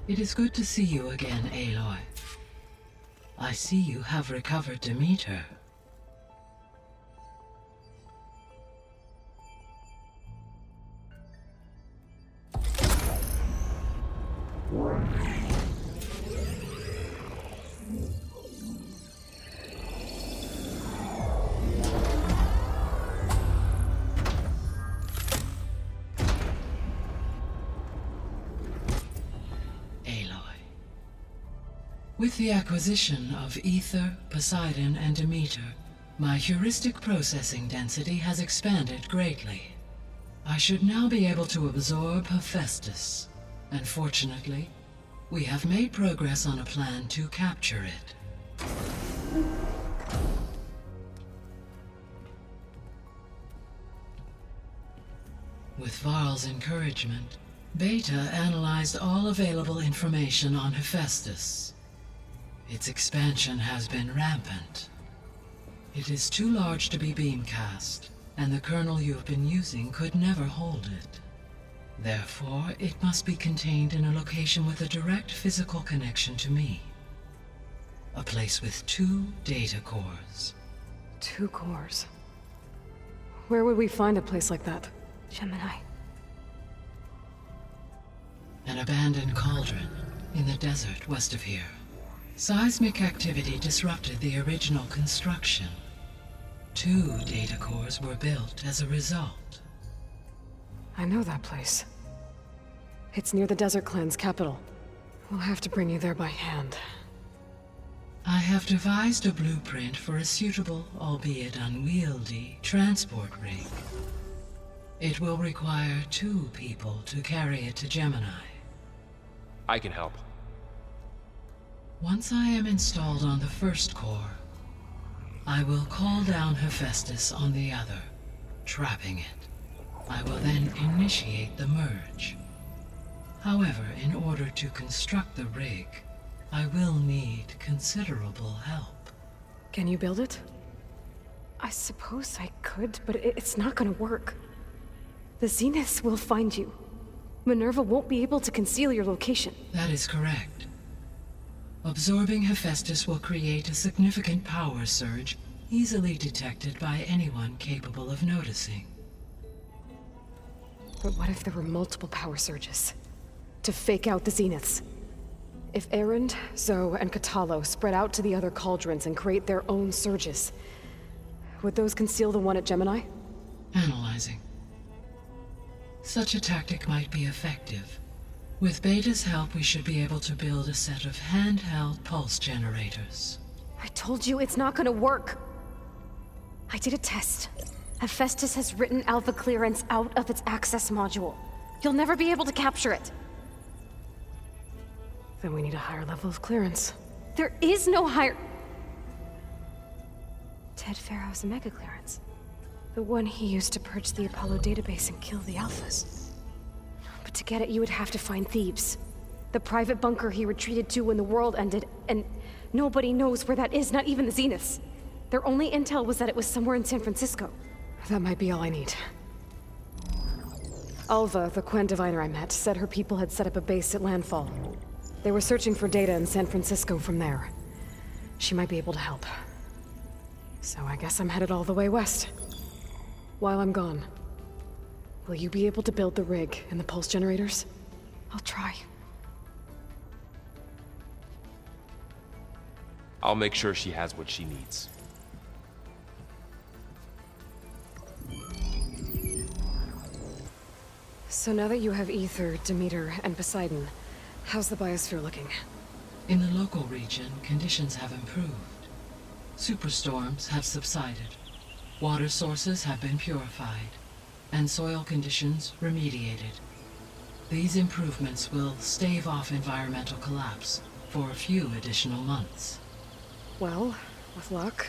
It is good to see you again, Aloy. I see you have recovered Demeter. With the acquisition of Ether, Poseidon, and Demeter, my heuristic processing density has expanded greatly. I should now be able to absorb Hephaestus, and fortunately, we have made progress on a plan to capture it. With Varl's encouragement, Beta analyzed all available information on Hephaestus. Its expansion has been rampant. It is too large to be beamcast, and the kernel you have been using could never hold it. Therefore, it must be contained in a location with a direct physical connection to me. A place with 2 data cores. 2 cores? Where would we find a place like that? Gemini. An abandoned cauldron in the desert west of here. Seismic activity disrupted the original construction. 2 data cores were built as a result. I know that place. It's near the Desert Clan's capital. We'll have to bring you there by hand. I have devised a blueprint for a suitable, albeit unwieldy, transport rig. It will require 2 people to carry it to Gemini. I can help. Once I am installed on the first core, I will call down Hephaestus on the other, trapping it. I will then initiate the merge. However, in order to construct the rig, I will need considerable help. Can you build it? I suppose I could, but it's not gonna work. The Zeniths will find you. Minerva won't be able to conceal your location. That is correct. Absorbing Hephaestus will create a significant power surge, easily detected by anyone capable of noticing. But what if there were multiple power surges? To fake out the Zeniths? If Erend, Zoe, and Katalo spread out to the other cauldrons and create their own surges, would those conceal the one at Gemini? Analyzing. Such a tactic might be effective. With Beta's help, we should be able to build a set of handheld pulse generators. I told you it's not gonna work! I did a test. Hephaestus has written Alpha clearance out of its access module. You'll never be able to capture it. Then we need a higher level of clearance. There is no higher... Ted Pharaoh's mega clearance. The one he used to purge the Apollo database and kill the Alphas. But to get it, you would have to find Thebes. The private bunker he retreated to when the world ended, and nobody knows where that is, not even the Zeniths. Their only intel was that it was somewhere in San Francisco. That might be all I need. Alva, the Quen diviner I met, said her people had set up a base at landfall. They were searching for data in San Francisco from there. She might be able to help. So I guess I'm headed all the way west. While I'm gone, will you be able to build the rig and the pulse generators? I'll try. I'll make sure she has what she needs. So now that you have Ether, Demeter, and Poseidon, how's the biosphere looking? In the local region, conditions have improved. Superstorms have subsided. Water sources have been purified, and soil conditions remediated. These improvements will stave off environmental collapse for a few additional months. Well, with luck,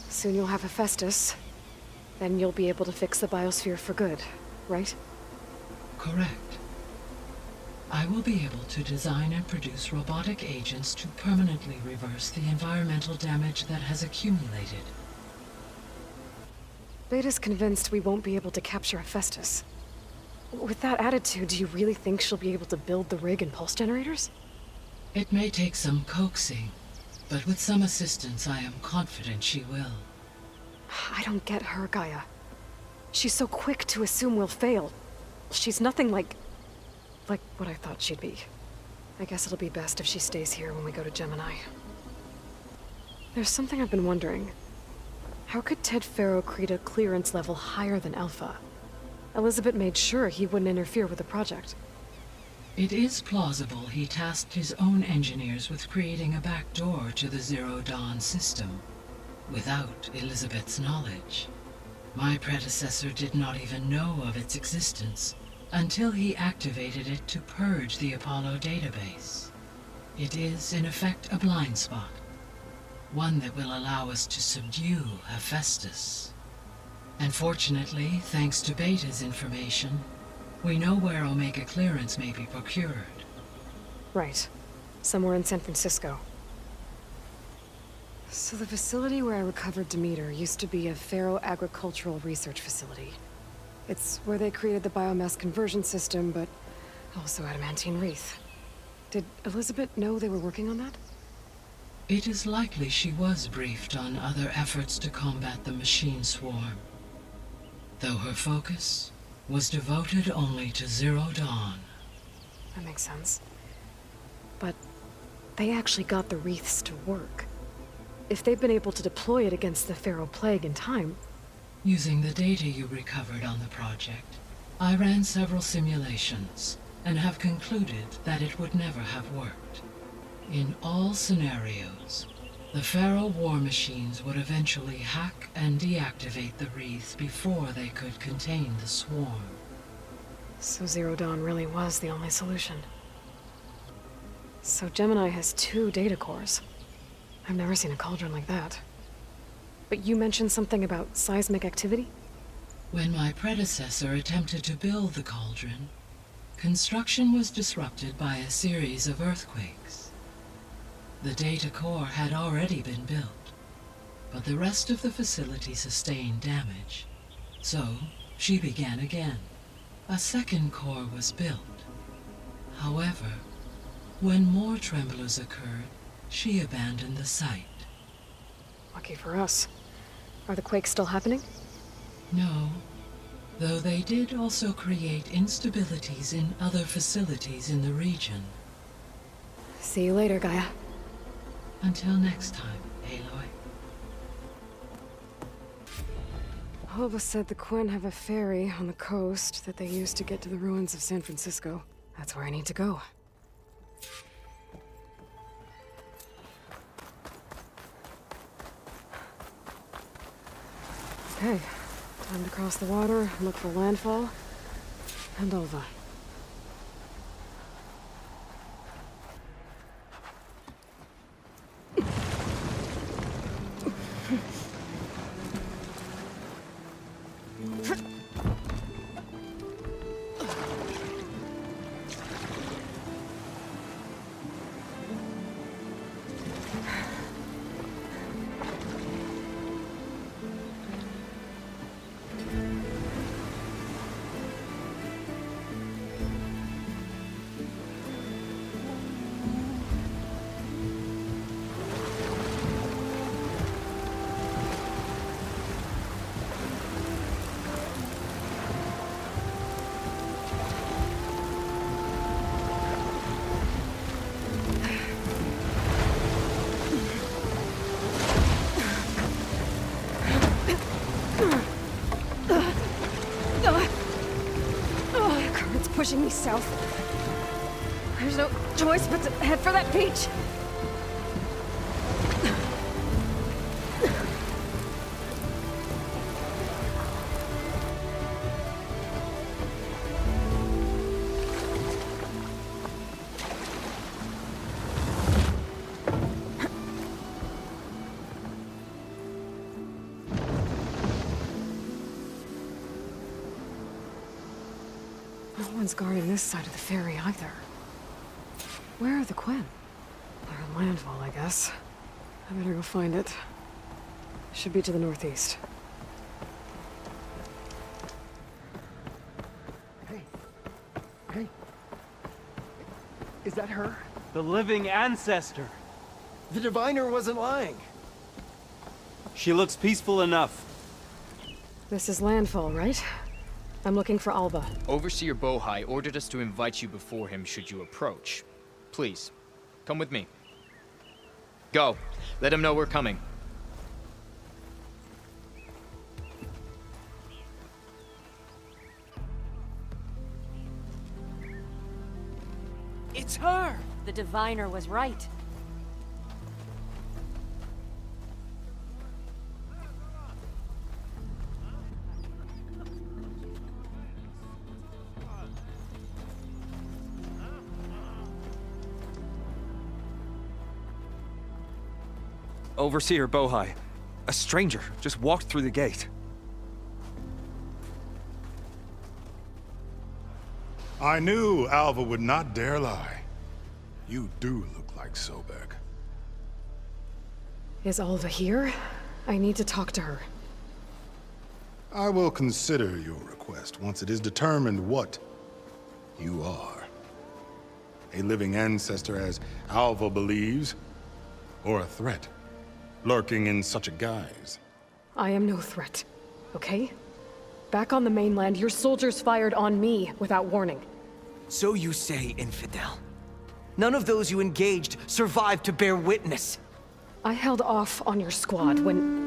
soon you'll have Hephaestus. Then you'll be able to fix the biosphere for good, right? Correct. I will be able to design and produce robotic agents to permanently reverse the environmental damage that has accumulated. Beta's convinced we won't be able to capture Hephaestus. With that attitude, do you really think she'll be able to build the rig and pulse generators? It may take some coaxing, but with some assistance I am confident she will. I don't get her, Gaia. She's so quick to assume we'll fail. She's nothing like what I thought she'd be. I guess it'll be best if she stays here when we go to Gemini. There's something I've been wondering. How could Ted Faro create a clearance level higher than Alpha? Elizabeth made sure he wouldn't interfere with the project. It is plausible he tasked his own engineers with creating a back door to the Zero Dawn system, without Elizabeth's knowledge. My predecessor did not even know of its existence until he activated it to purge the Apollo database. It is, in effect, a blind spot, one that will allow us to subdue Hephaestus. And fortunately, thanks to Beta's information, we know where Omega clearance may be procured. Right. Somewhere in San Francisco. So the facility where I recovered Demeter used to be a Faro agricultural research facility. It's where they created the biomass conversion system, but also adamantine wreath. Did Elizabeth know they were working on that? It is likely she was briefed on other efforts to combat the machine swarm, though her focus was devoted only to Zero Dawn. That makes sense. But they actually got the wreaths to work. If they've been able to deploy it against the Faro Plague in time... Using the data you recovered on the project, I ran several simulations and have concluded that it would never have worked. In all scenarios, the Faro war machines would eventually hack and deactivate the wreath before they could contain the swarm. So Zero Dawn really was the only solution. So Gemini has 2 data cores. I've never seen a cauldron like that. But you mentioned something about seismic activity? When my predecessor attempted to build the cauldron, construction was disrupted by a series of earthquakes. The data core had already been built, but the rest of the facility sustained damage. So, she began again. A second core was built. However, when more tremblers occurred, she abandoned the site. Lucky for us. Are the quakes still happening? No, though they did also create instabilities in other facilities in the region. See you later, Gaia. Until next time, Aloy. Hova said the Quen have a ferry on the coast that they use to get to the ruins of San Francisco. That's where I need to go. Okay, time to cross the water, look for landfall, and Ova. Current's pushing me south. There's no choice but to head for that beach. No one's guarding this side of the ferry either. Where are the Quen? They're at landfall, I guess. I better go find it. Should be to the northeast. Hey. Hey. Is that her? The living ancestor. The diviner wasn't lying. She looks peaceful enough. This is landfall, right? I'm looking for Alva. Overseer Bohai ordered us to invite you before him should you approach. Please, come with me. Go. Let him know we're coming. It's her! The diviner was right. Overseer Bohai. A stranger just walked through the gate. I knew Alva would not dare lie. You do look like Sobek. Is Alva here? I need to talk to her. I will consider your request once it is determined what you are. A living ancestor, as Alva believes, or a threat, lurking in such a guise. I am no threat, okay? Back on the mainland, your soldiers fired on me without warning. So you say, infidel. None of those you engaged survived to bear witness. I held off on your squad when...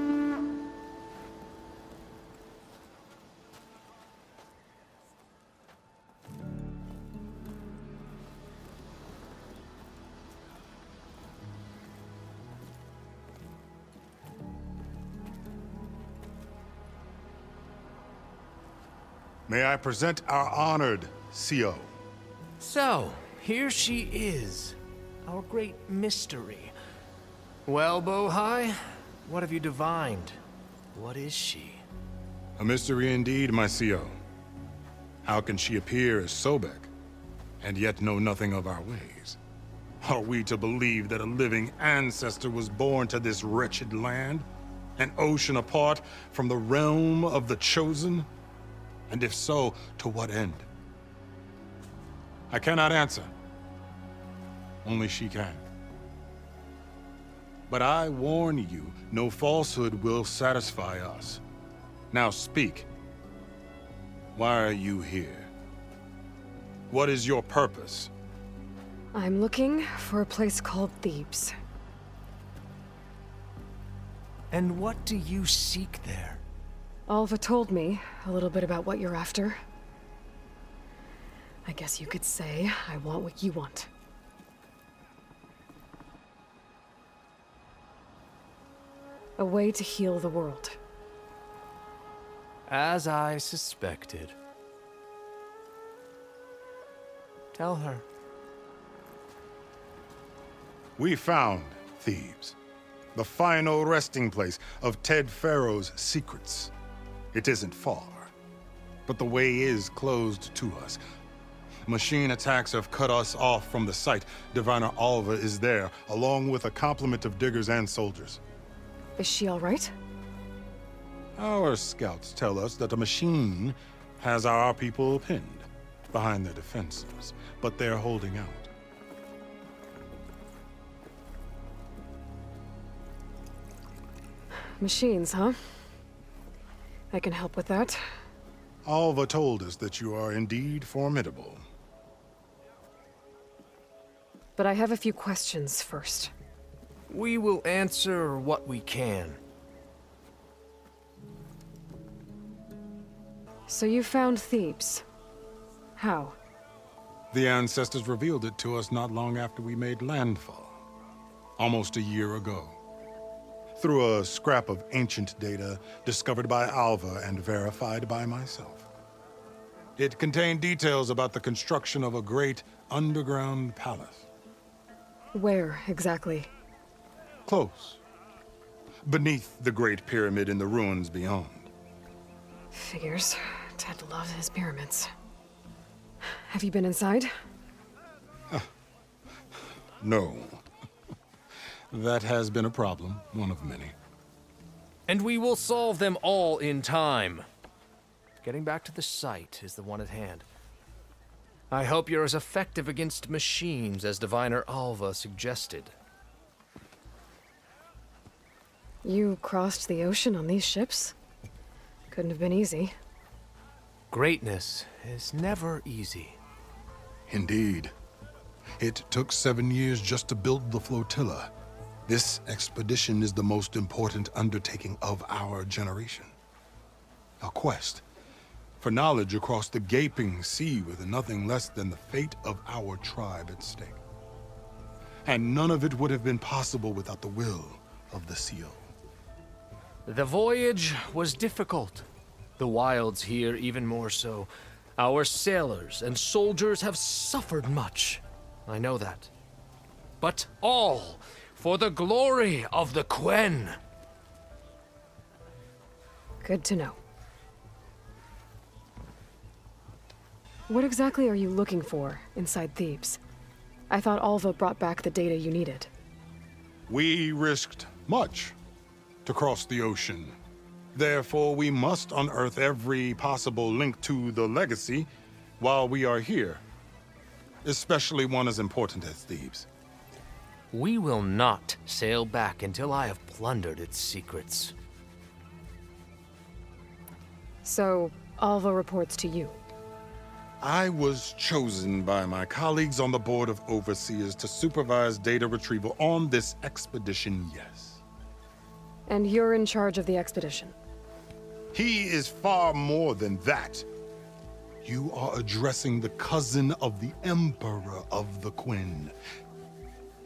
May I present our honored CO. So, here she is, our great mystery. Well, Bohai, what have you divined? What is she? A mystery indeed, my CO. How can she appear as Sobek, and yet know nothing of our ways? Are we to believe that a living ancestor was born to this wretched land? An ocean apart from the realm of the Chosen? And if so, to what end? I cannot answer. Only she can. But I warn you, no falsehood will satisfy us. Now speak. Why are you here? What is your purpose? I'm looking for a place called Thebes. And what do you seek there? Alva told me a little bit about what you're after. I guess you could say I want what you want. A way to heal the world. As I suspected. Tell her. We found Thebes, the final resting place of Ted Pharaoh's secrets. It isn't far, but the way is closed to us. Machine attacks have cut us off from the site. Diviner Alva is there, along with a complement of diggers and soldiers. Is she all right? Our scouts tell us that a machine has our people pinned behind their defenses, but they're holding out. Machines, huh? I can help with that. Alva told us that you are indeed formidable. But I have a few questions first. We will answer what we can. So you found Thebes. How? The ancestors revealed it to us not long after we made landfall. Almost a year ago. Through a scrap of ancient data discovered by Alva and verified by myself. It contained details about the construction of a great underground palace. Where, exactly? Close. Beneath the Great Pyramid in the ruins beyond. Figures. Ted loved his pyramids. Have you been inside? No. That has been a problem, one of many. And we will solve them all in time. Getting back to the site is the one at hand. I hope you're as effective against machines as Diviner Alva suggested. You crossed the ocean on these ships? Couldn't have been easy. Greatness is never easy. Indeed. It took 7 years just to build the flotilla. This expedition is the most important undertaking of our generation. A quest for knowledge across the gaping sea with nothing less than the fate of our tribe at stake. And none of it would have been possible without the will of the seal. The voyage was difficult. The wilds here even more so. Our sailors and soldiers have suffered much. I know that. But all for the glory of the Quen. Good to know. What exactly are you looking for inside Thebes? I thought Alva brought back the data you needed. We risked much to cross the ocean. Therefore, we must unearth every possible link to the legacy while we are here. Especially one as important as Thebes. We will not sail back until I have plundered its secrets. So, Alva reports to you. I was chosen by my colleagues on the Board of Overseers to supervise data retrieval on this expedition, yes. And you're in charge of the expedition? He is far more than that. You are addressing the cousin of the Emperor of the Quen.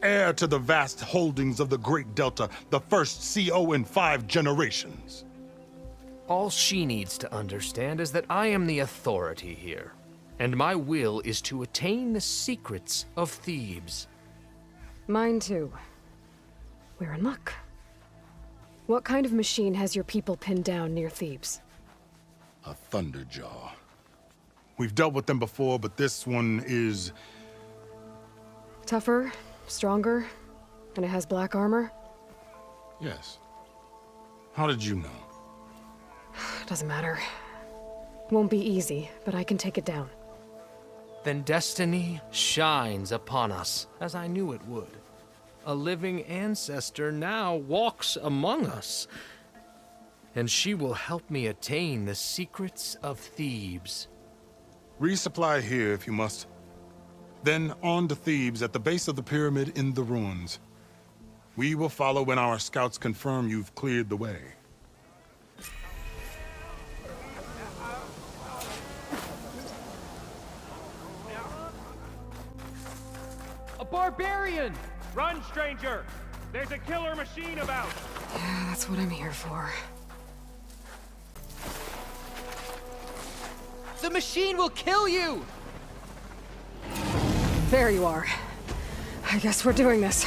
Heir to the vast holdings of the Great Delta, the first CO in 5 generations. All she needs to understand is that I am the authority here, and my will is to attain the secrets of Thebes. Mine too. We're in luck. What kind of machine has your people pinned down near Thebes? A Thunderjaw. We've dealt with them before, but this one is... Tougher, stronger, and it has black armor? Yes. How did you know? Doesn't matter. Won't be easy, but I can take it down. Then destiny shines upon us, as I knew it would. A living ancestor now walks among us, and she will help me attain the secrets of Thebes. Resupply here if you must. Then on to Thebes at the base of the pyramid in the ruins. We will follow when our scouts confirm you've cleared the way. A barbarian! Run, stranger! There's a killer machine about! Yeah, that's what I'm here for. The machine will kill you! There you are. I guess we're doing this.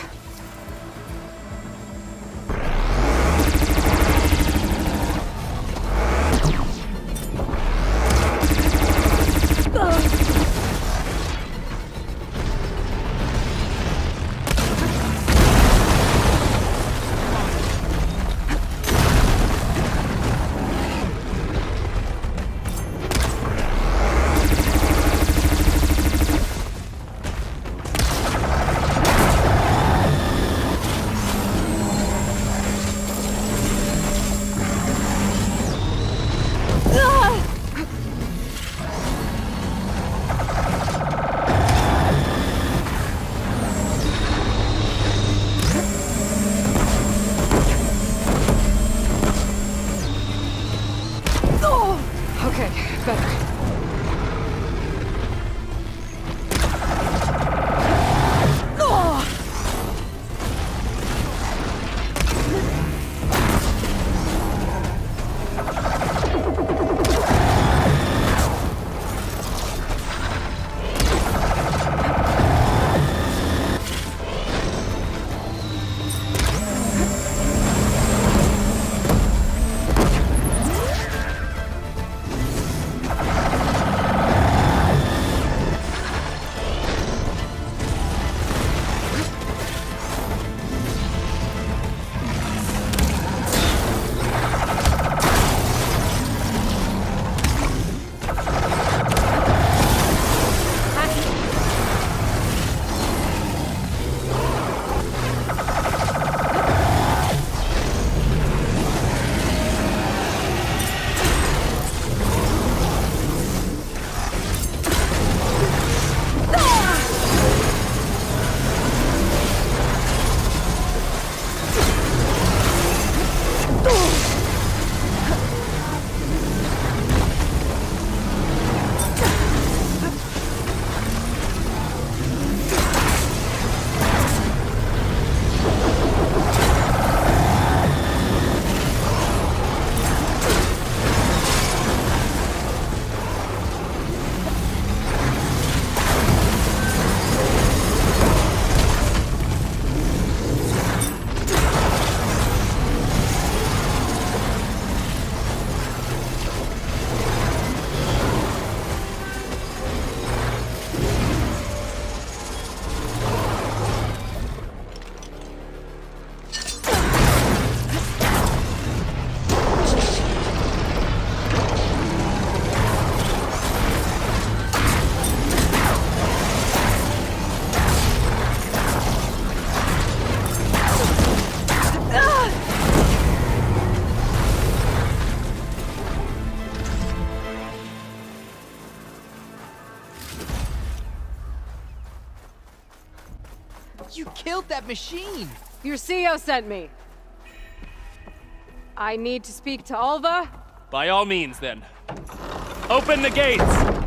Okay, better. You killed that machine! Your CEO sent me. I need to speak to Alva. By all means, then. Open the gates!